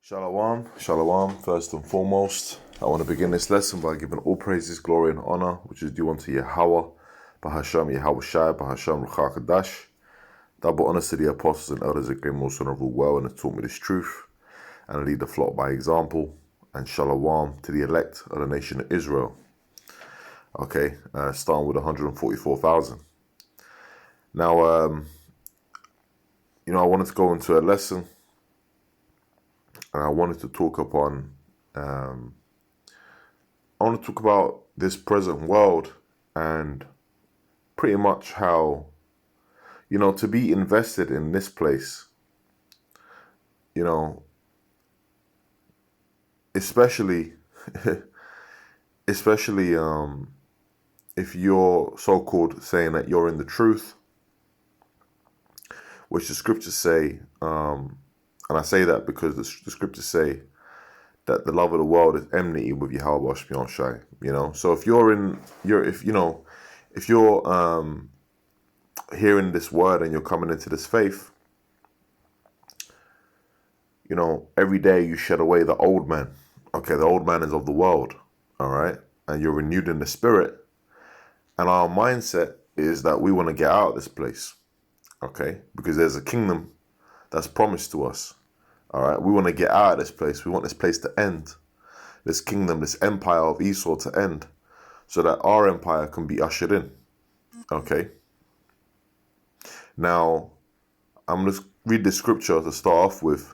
Shalom, shalom. First and foremost, I want to begin this lesson by giving all praises, glory, and honor, which is due unto Yahweh, Bahasham Yahweh Shai, Bahasham Ruach HaKodesh. Double honors to the apostles and elders that gave most honorable well and have taught me this truth, and lead the flock by example. And shalom to the elect of the nation of Israel. Okay, starting with 144,000. Now, I wanted to go into a lesson. And I wanted to talk upon, I want to talk about this present world and pretty much how, to be invested in this place, especially if you're so-called saying that you're in the truth, which the scriptures say, and I say that because the scriptures say that the love of the world is enmity with Yahweh Shai. So if you're hearing this word and you're coming into this faith, every day you shed away the old man. Okay, the old man is of the world. All right, and you're renewed in the spirit. And our mindset is that we want to get out of this place. Okay, because there's a kingdom that's promised to us. All right, we want to get out of this place. We want this place to end. This kingdom, this empire of Esau to end, so that our empire can be ushered in. Okay. Now, I'm going to read the scripture to start off with,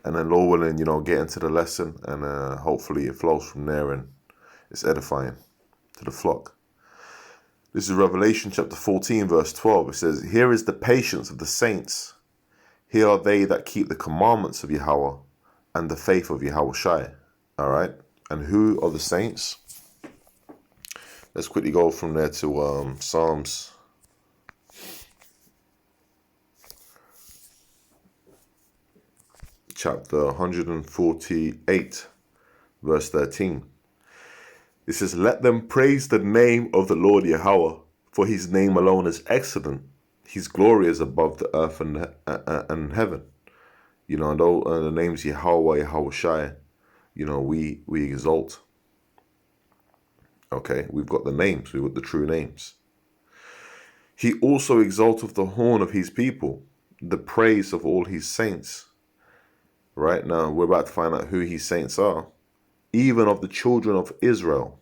and then Lord willing, get into the lesson, and hopefully it flows from there and it's edifying to the flock. This is Revelation chapter 14, verse 12. It says, "Here is the patience of the saints. Here are they that keep the commandments of Yahweh and the faith of Yahweh Shai." All right. And who are the saints? Let's quickly go from there to Psalms chapter 148, verse 13. It says, "Let them praise the name of the Lord Yahweh, for his name alone is excellent. His glory is above the earth and heaven." And the names Yahweh, Yahweh Shai, we exalt. Okay, we've got the names, we've got the true names. He also exalteth the horn of his people, the praise of all his saints. Right now, we're about to find out who his saints are. "Even of the children of Israel,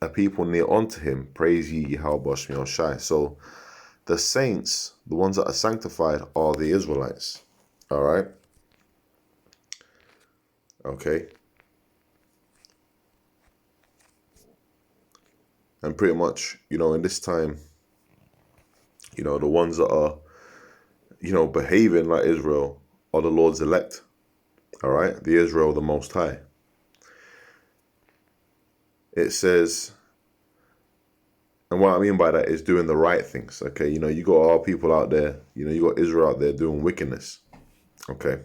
a people near unto him, praise ye Yahweh Shai." So, the saints, the ones that are sanctified, are the Israelites. All right? Okay. And pretty much, in this time, the ones that are, behaving like Israel are the Lord's elect. All right? The Israel, the Most High. It says, and what I mean by that is doing the right things. Okay? You got our people out there, you got Israel out there doing wickedness. Okay?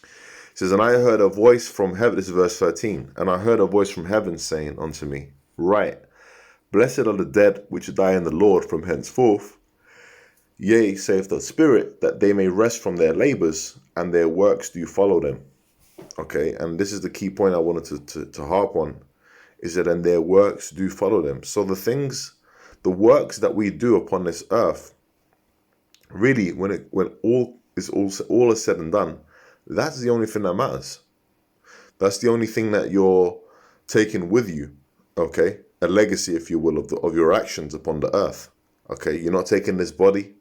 It says, "And I heard a voice from heaven," this is verse 13, "and I heard a voice from heaven saying unto me, Write, Blessed are the dead which die in the Lord from henceforth. Yea, saith the Spirit, that they may rest from their labors, and their works do follow them." Okay, and this is the key point I wanted to harp on, is that and their works do follow them. So the works that we do upon this earth, really, when all is said and done, that's the only thing that matters. That's the only thing that you're taking with you. Okay, a legacy, if you will, of your actions upon the earth. Okay, you're not taking this body.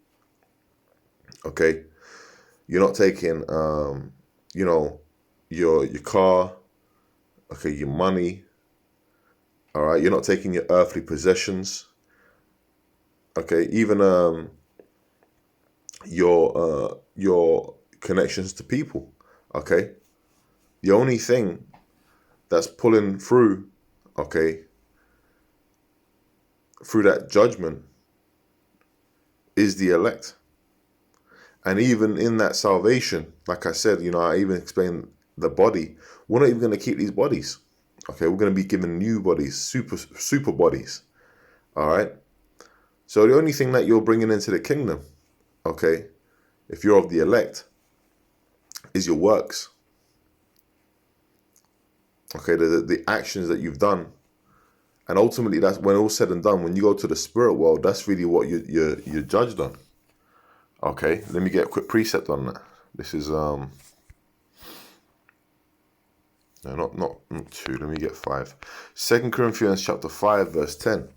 Okay, you're not taking your car. Okay, your money. All right, you're not taking your earthly possessions. Okay, even your connections to people. Okay, the only thing that's pulling through, okay, through that judgment is the elect. And even in that salvation, like I said, I even explained the body. We're not even going to keep these bodies. Okay, we're going to be given new bodies, super bodies. All right. So the only thing that you're bringing into the kingdom, okay, if you're of the elect, is your works. Okay, the actions that you've done. And ultimately, that's when all's said and done, when you go to the spirit world, that's really what you're judged on. Okay, let me get a quick precept on that. This is no, not 2. Let me get 5. 2 Corinthians chapter 5, verse 10.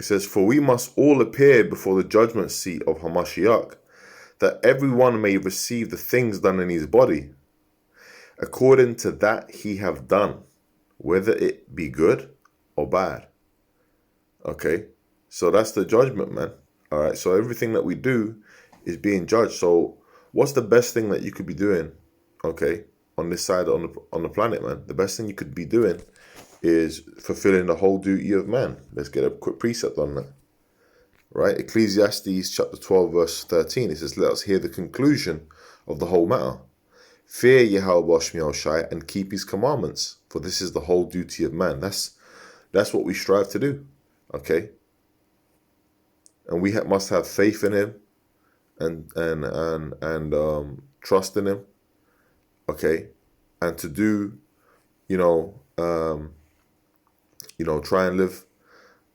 It says, "For we must all appear before the judgment seat of Hamashiach, that everyone may receive the things done in his body, according to that he have done, whether it be good or bad." Okay, so that's the judgment, man. All right, so everything that we do is being judged. So what's the best thing that you could be doing, okay, on this side on the planet, man? The best thing you could be doing is fulfilling the whole duty of man. Let's get a quick precept on that. Right? Ecclesiastes chapter 12, verse 13. It says, "Let us hear the conclusion of the whole matter. Fear Yahweh Shemiel Shai and keep his commandments, for this is the whole duty of man." That's what we strive to do. Okay? And we must have faith in him and trust in him. Okay? And to do, try and live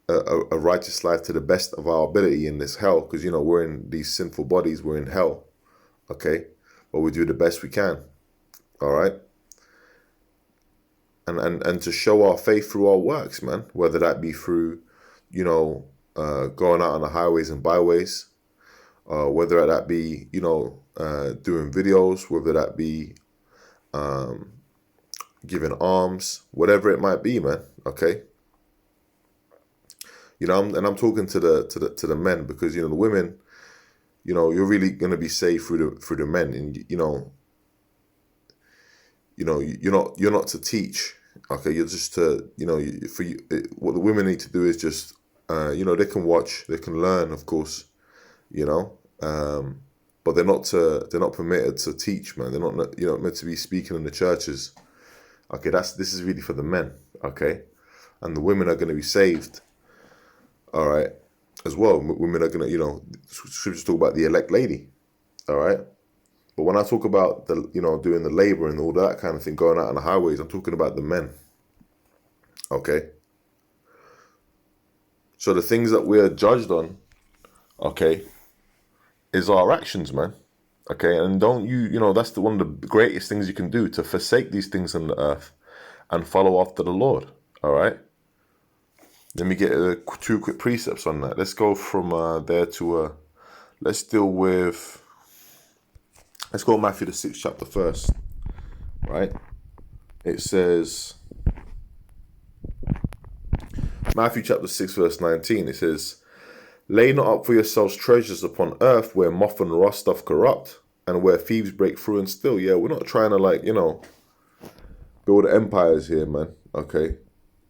a righteous life to the best of our ability in this hell, because we're in these sinful bodies, we're in hell. Okay, but we do the best we can. All right, and to show our faith through our works, man, whether that be through going out on the highways and byways, whether that be doing videos, whether that be giving alms, whatever it might be, man. Okay. I'm talking to the men, because the women, you're really gonna be saved through the men, and you're not to teach. Okay, you're just to what the women need to do is just they can watch, they can learn, of course, but they're not permitted to teach, man. They're not meant to be speaking in the churches. Okay, this is really for the men. Okay, and the women are going to be saved. All right, as well. Women are going to, scriptures talk about the elect lady. All right, but when I talk about doing the labor and all that kind of thing, going out on the highways, I'm talking about the men. Okay. So the things that we're judged on, okay, is our actions, man. Okay, and don't that's one of the greatest things you can do, to forsake these things on the earth and follow after the Lord. All right. Let me get 2 quick precepts on that. Let's go from there to let's go Matthew the 6th chapter first. Right? It says, Matthew chapter 6 verse 19. It says, "Lay not up for yourselves treasures upon earth, where moth and rust doth corrupt, and where thieves break through and steal." Yeah, we're not trying to build empires here, man. Okay,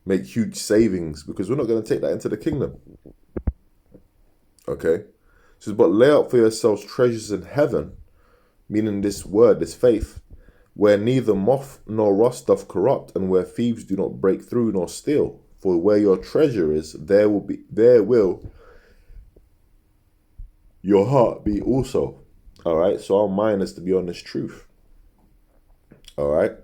make huge savings, because we're not going to take that into the kingdom. Okay, it says, "But lay up for yourselves treasures in heaven," meaning this word, this faith, "where neither moth nor rust doth corrupt, and where thieves do not break through nor steal. For where your treasure is, there will your heart be also." All right, so our mind is to be on this truth. All right,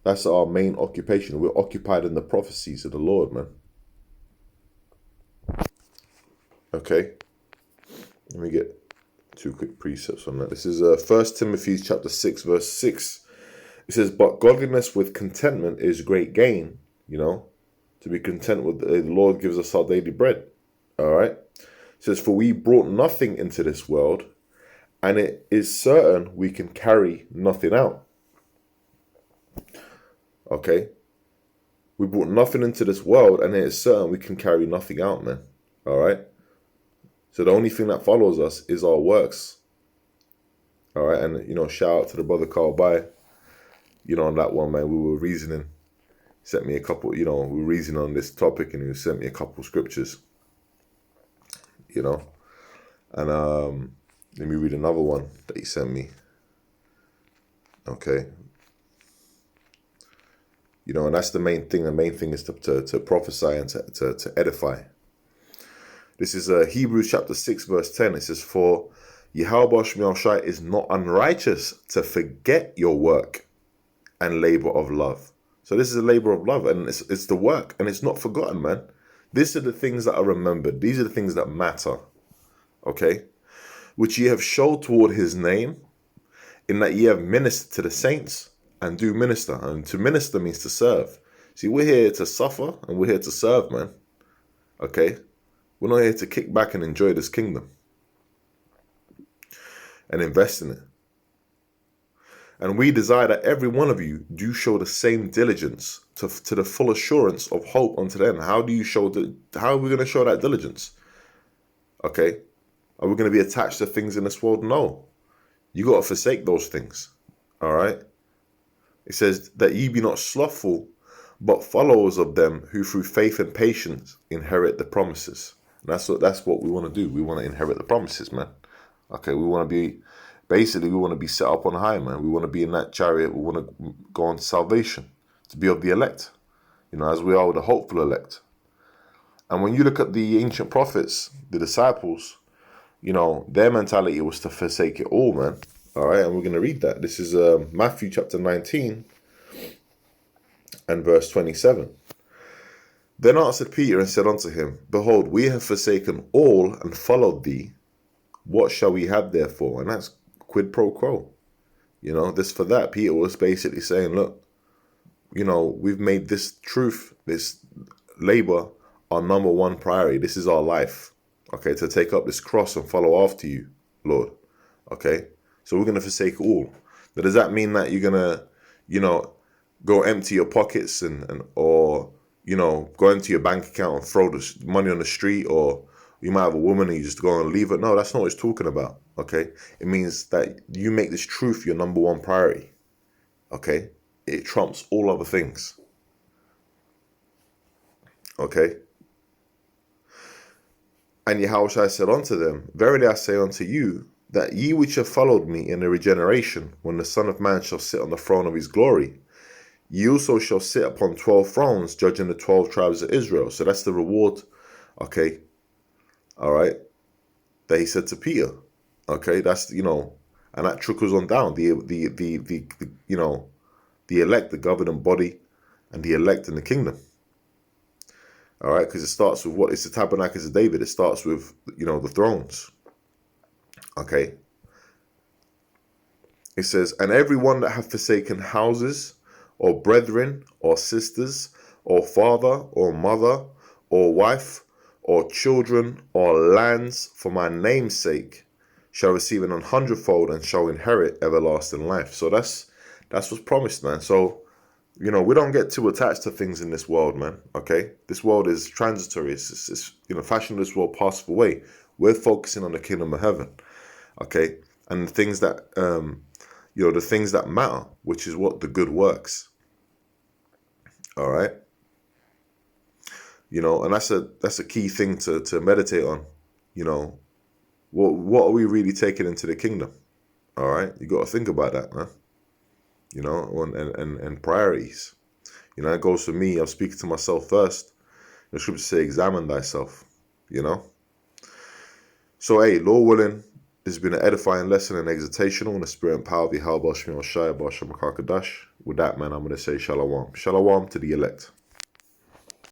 that's our main occupation. We're occupied in the prophecies of the Lord, man. Okay, let me get 2 quick precepts on that. This is 1 Timothy chapter 6 verse 6. It says, "But godliness with contentment is great gain." To be content with the Lord gives us our daily bread. All right. It says, "For we brought nothing into this world, and it is certain we can carry nothing out." Okay. We brought nothing into this world, and it is certain we can carry nothing out, man. All right. So the only thing that follows us is our works. All right. And, shout out to the brother Carl Bay, on that one, man. We were reasoning. Sent me a couple, we were reasoning on this topic, and he sent me a couple scriptures, and let me read another one that he sent me. Okay. You know, and that's the main thing. The main thing is to prophesy and to edify. This is Hebrews chapter 6, verse 10. It says, "For Yahweh Shemiel Shai is not unrighteous to forget your work and labor of love." So this is a labor of love, and it's the work, and it's not forgotten, man. These are the things that are remembered. These are the things that matter. Okay? "Which ye have showed toward his name, in that ye have ministered to the saints, and do minister." And to minister means to serve. See, we're here to suffer, and we're here to serve, man. Okay? We're not here to kick back and enjoy this kingdom and invest in it. "And we desire that every one of you do show the same diligence to the full assurance of hope unto the end." How are we going to show that diligence? Okay? Are we going to be attached to things in this world? No. You got to forsake those things. All right? It says that ye be not slothful, but followers of them who through faith and patience inherit the promises. And that's what we want to do. We want to inherit the promises, man. Okay, we want to be set up on high, man. We want to be in that chariot. We want to go on to salvation, to be of the elect, you know, as we are the hopeful elect. And when you look at the ancient prophets, the disciples, you know, their mentality was to forsake it all, man. All right, and we're going to read that. This is Matthew chapter 19 and verse 27. "Then answered Peter and said unto him, Behold, we have forsaken all and followed thee. What shall we have therefore?" And that's quid pro quo. You know, this for that. Peter was basically saying, look, you know, we've made this truth, this labor, our number one priority. This is our life. Okay, to take up this cross and follow after you, Lord. Okay, so we're going to forsake all. But does that mean that you're going to, you know, go empty your pockets or, you know, go into your bank account and throw the money on the street, or you might have a woman and you just go and leave it? No, that's not what it's talking about. Okay, it means that you make this truth your number one priority. Okay, it trumps all other things. Okay. "And Yahushua said unto them, Verily I say unto you, that ye which have followed me in the regeneration, when the Son of Man shall sit on the throne of his glory, ye also shall sit upon 12 thrones, judging the 12 tribes of Israel." So that's the reward, okay, all right, that he said to Peter. Okay, that's, you know, and that trickles on down. The you know, the elect, the governing body, and the elect in the kingdom. All right, because it starts with what? It's the tabernacles of David. It starts with, you know, the thrones. Okay. It says, "And everyone that hath forsaken houses, or brethren, or sisters, or father, or mother, or wife, or children, or lands, for my name's sake, shall receive an 100-fold and shall inherit everlasting life." So that's what's promised, man. So, you know, we don't get too attached to things in this world, man. Okay, this world is transitory. It's you know, fashion of this world passeth away. We're focusing on the kingdom of heaven. Okay, and the things that you know, the things that matter, which is what? The good works. All right. You know, and that's a key thing to meditate on. You know, what are we really taking into the kingdom? All right, you got to think about that, man. You know, and priorities. You know, it goes for me. I'm speaking to myself first. The scriptures say, "Examine thyself." You know. So, hey, Lord willing, this has been an edifying lesson and exhortational in the spirit and power of Yahweh Shemiel Shai B'Shem Makar Kadash. With that, man, I'm going to say shalom. Shalom to the elect.